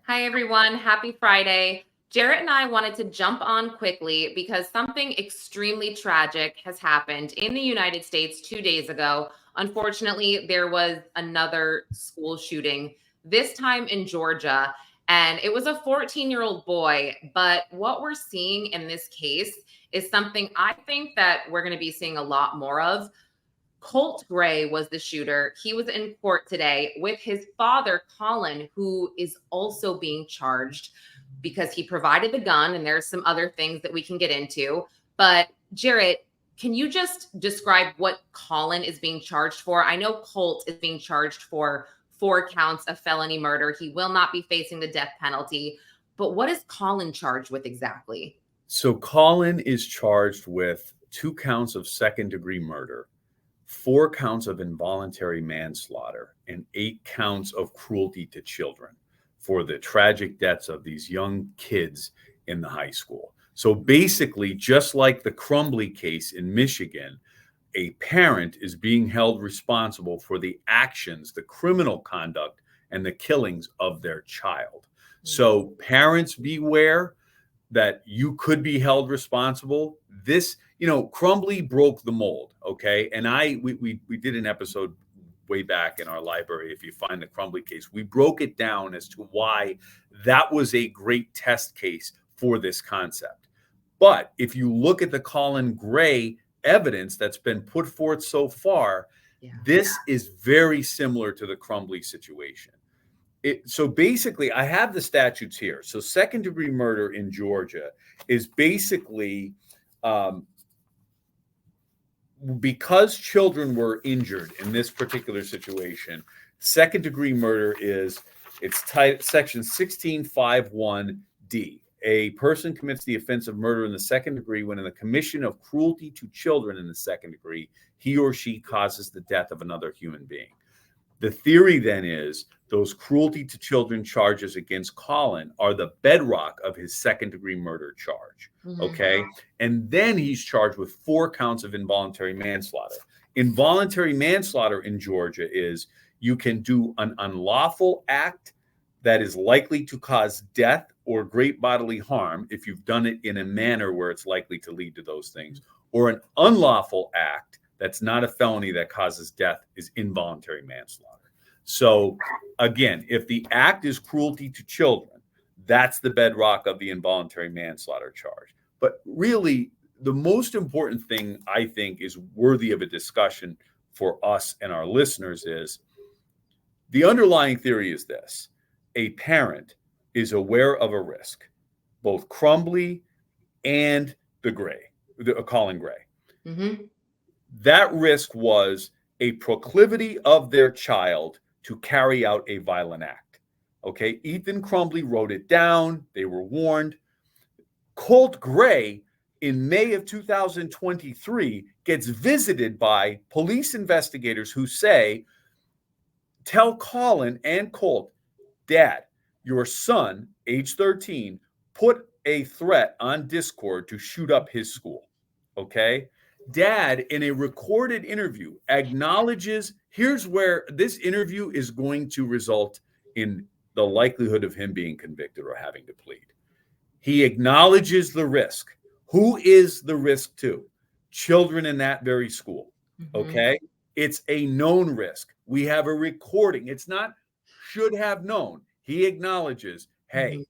Hi, everyone. Happy Friday. Jarrett and I wanted to jump on quickly because something extremely tragic has happened in the United States 2 days ago. Unfortunately, there was another school shooting, this time in Georgia, and it was a 14-year-old boy. But what we're seeing in this case is something I think that we're going to be seeing a lot more of. Colt Gray was the shooter. He was in court today with his father, Colin, who is also being charged because he provided the gun. And there's some other things that we can get into. But Jarrett, can you just describe what Colin is being charged for? I know Colt is being charged for 4 counts of felony murder. He will not be facing the death penalty. But what is Colin charged with exactly? So Colin is charged with 2 counts of second-degree murder, 4 counts of involuntary manslaughter, and 8 counts of cruelty to children for the tragic deaths of these young kids in the high school. So basically, just like the Crumbly case in Michigan, a parent is being held responsible for the actions, the criminal conduct, and the killings of their child. So parents, beware that you could be held responsible. This, Crumbly broke the mold, okay? And we did an episode way back in our library. If you find the Crumbly case, we broke it down as to why that was a great test case for this concept. But if you look at the Colin Gray evidence that's been put forth so far, this is very similar to the Crumbly situation. So basically, I have the statutes here. So second-degree murder in Georgia is basically because children were injured in this particular situation. Second-degree murder section 1651D. A person commits the offense of murder in the second degree when, in the commission of cruelty to children in the second degree, he or she causes the death of another human being. The theory then is those cruelty to children charges against Colin are the bedrock of his second-degree murder charge, okay? And then he's charged with 4 counts of involuntary manslaughter. Involuntary manslaughter in Georgia is you can do an unlawful act that is likely to cause death or great bodily harm if you've done it in a manner where it's likely to lead to those things, or an unlawful act that's not a felony that causes death is involuntary manslaughter. So again, if the act is cruelty to children, that's the bedrock of the involuntary manslaughter charge. But really, the most important thing I think is worthy of a discussion for us and our listeners is the underlying theory is this: a parent is aware of a risk, both Crumbly and Colin Gray. That risk was a proclivity of their child to carry out a violent act. Okay, Ethan Crumbly wrote it down. They were warned. Colt Gray, in May of 2023, gets visited by police investigators who say, tell Colin and Colt, Dad, your son, age 13, put a threat on Discord to shoot up his school. Okay? Dad, in a recorded interview, acknowledges, here's where this interview is going to result in the likelihood of him being convicted or having to plead. He acknowledges the risk. Who is the risk to? Children in that very school. Okay? It's a known risk. We have a recording. It's not should have known. He acknowledges, hey,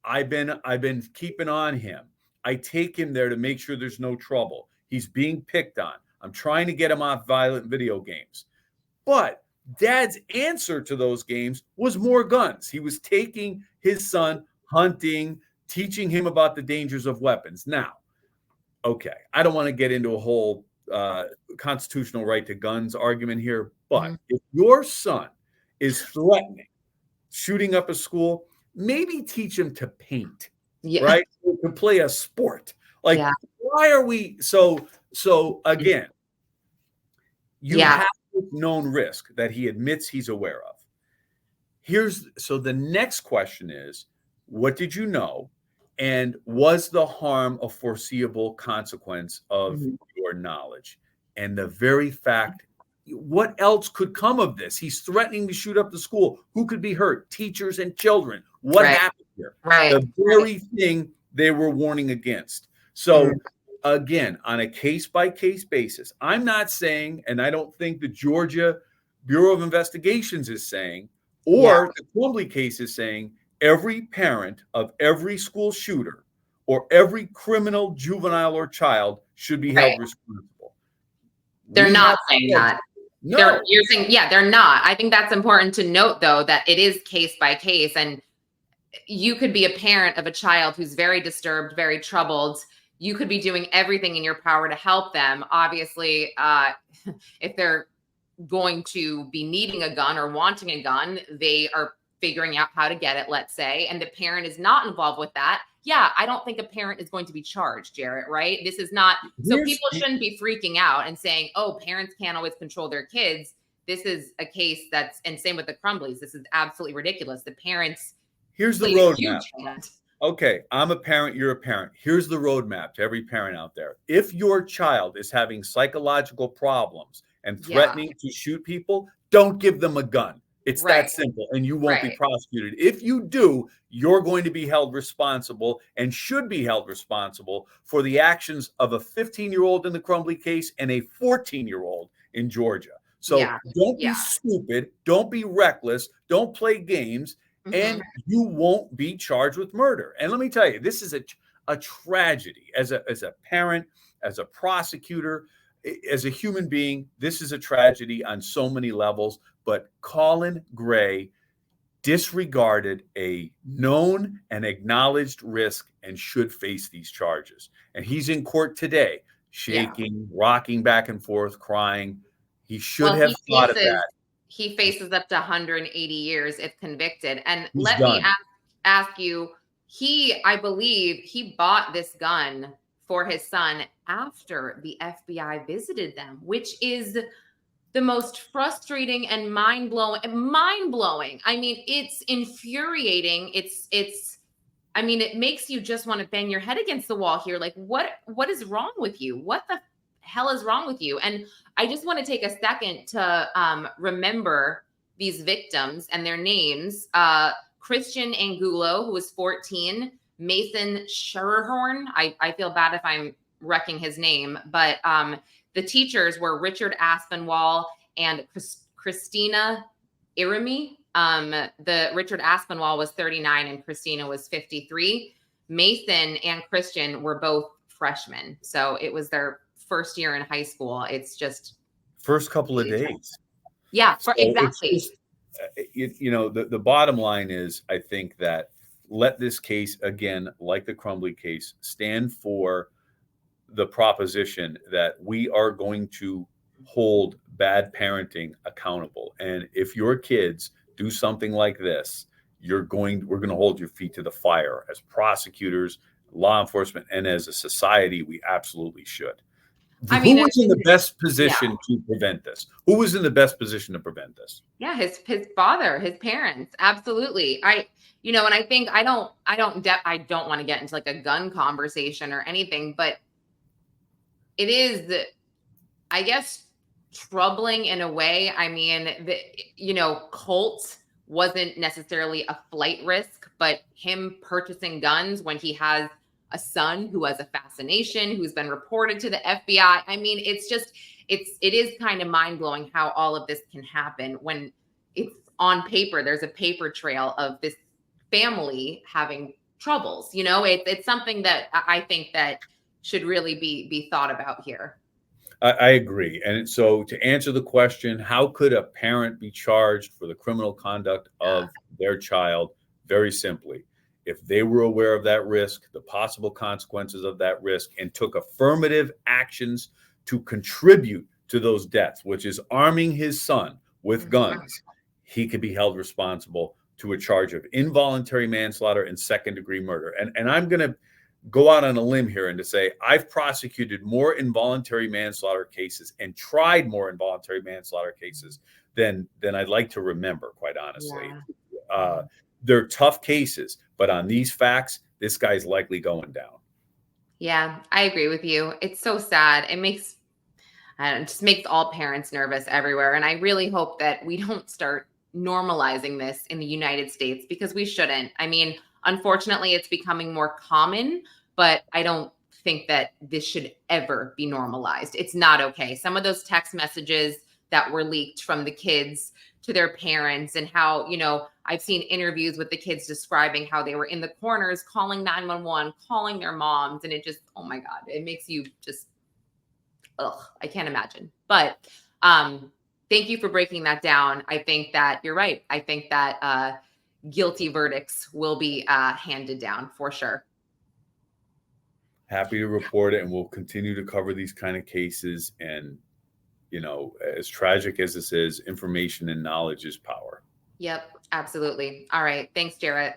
I've been keeping on him. I take him there to make sure there's no trouble. He's being picked on. I'm trying to get him off violent video games. But Dad's answer to those games was more guns. He was taking his son hunting, teaching him about the dangers of weapons. Now, okay, I don't want to get into a whole constitutional right to guns argument here, but if your son is threatening shooting up a school, maybe teach him to paint, right? To play a sport. Like, why are we so again, you have this known risk that he admits he's aware of. So the next question is, what did you know? And was the harm a foreseeable consequence of your knowledge? And the very fact what else could come of this? He's threatening to shoot up the school. Who could be hurt? Teachers and children. What happened here? The very thing they were warning against. So again, on a case-by-case basis, I'm not saying, and I don't think the Georgia Bureau of Investigations is saying, or the Crumbly case is saying, every parent of every school shooter or every criminal juvenile or child should be held responsible. They're not saying that. No. You're saying, they're not. I think that's important to note, though, that it is case by case. And you could be a parent of a child who's very disturbed, very troubled. You could be doing everything in your power to help them. Obviously, if they're going to be needing a gun or wanting a gun, they are figuring out how to get it, let's say, and the parent is not involved with that. Yeah, I don't think a parent is going to be charged, Jarrett, right? This is not, so people shouldn't be freaking out and saying, oh, parents can't always control their kids. This is a case that's, and same with the Crumblies, this is absolutely ridiculous. The parents. Here's the roadmap. Okay, I'm a parent, you're a parent. Here's the roadmap to every parent out there. If your child is having psychological problems and threatening to shoot people, don't give them a gun. It's that simple, and you won't be prosecuted. If you do, you're going to be held responsible and should be held responsible for the actions of a 15-year-old in the Crumbly case and a 14-year-old in Georgia. So don't be stupid. Don't be reckless. Don't play games, and you won't be charged with murder. And let me tell you, this is a tragedy. As a parent, as a prosecutor, as a human being, this is a tragedy on so many levels. But Colin Gray disregarded a known and acknowledged risk and should face these charges. And he's in court today, shaking, rocking back and forth, crying. He should have thought of that. He faces up to 180 years if convicted. And let me ask you, I believe he bought this gun for his son after the FBI visited them, which is the most frustrating and mind-blowing. I mean, it's infuriating. I mean, it makes you just want to bang your head against the wall here. Like, what is wrong with you? What the hell is wrong with you? And I just want to take a second to remember these victims and their names. Christian Angulo, who was 14, Mason Schermerhorn. I feel bad if I'm wrecking his name, but the teachers were Richard Aspinwall and Christina Irimie. The Richard Aspinwall was 39 and Christina was 53. Mason and Christian were both freshmen. So it was their first year in high school. It's just first couple of days. Yeah, exactly. The bottom line is, I think that let this case, again, like the Crumbly case, stand for the proposition that we are going to hold bad parenting accountable. And if your kids do something like this, we're going to hold your feet to the fire. As prosecutors, law enforcement, and as a society, we absolutely should. Who was in the best position to prevent this? Who was in the best position to prevent this? Yeah, his father, his parents. Absolutely. And I think I don't want to get into like a gun conversation or anything, but it is, I guess, troubling in a way. I mean, Colt wasn't necessarily a flight risk, but him purchasing guns when he has a son who has a fascination, who's been reported to the FBI. I mean, it is kind of mind blowing how all of this can happen when it's on paper. There's a paper trail of this family having troubles. It's something that I think that should really be thought about here. I agree. And so to answer the question, how could a parent be charged for the criminal conduct of their child? Very simply, if they were aware of that risk, the possible consequences of that risk, and took affirmative actions to contribute to those deaths, which is arming his son with guns, he could be held responsible to a charge of involuntary manslaughter and second-degree murder. And I'm going to go out on a limb here and to say I've prosecuted more involuntary manslaughter cases and tried more involuntary manslaughter cases than I'd like to remember, quite honestly. They're tough cases, but on these facts, this guy's likely going down. Yeah, I agree with you. It's so sad. And it just makes all parents nervous everywhere. And I really hope that we don't start normalizing this in the United States, because we shouldn't. I mean, unfortunately, it's becoming more common, but I don't think that this should ever be normalized. It's not okay. Some of those text messages that were leaked from the kids to their parents, and how, I've seen interviews with the kids describing how they were in the corners calling 911, calling their moms. And it just, oh my God, it makes you just, ugh, I can't imagine. But thank you for breaking that down. I think that you're right. I think that guilty verdicts will be handed down for sure. Happy to report it, and we'll continue to cover these kind of cases. And, as tragic as this is, information and knowledge is power. Yep, absolutely. All right. Thanks, Jarrett.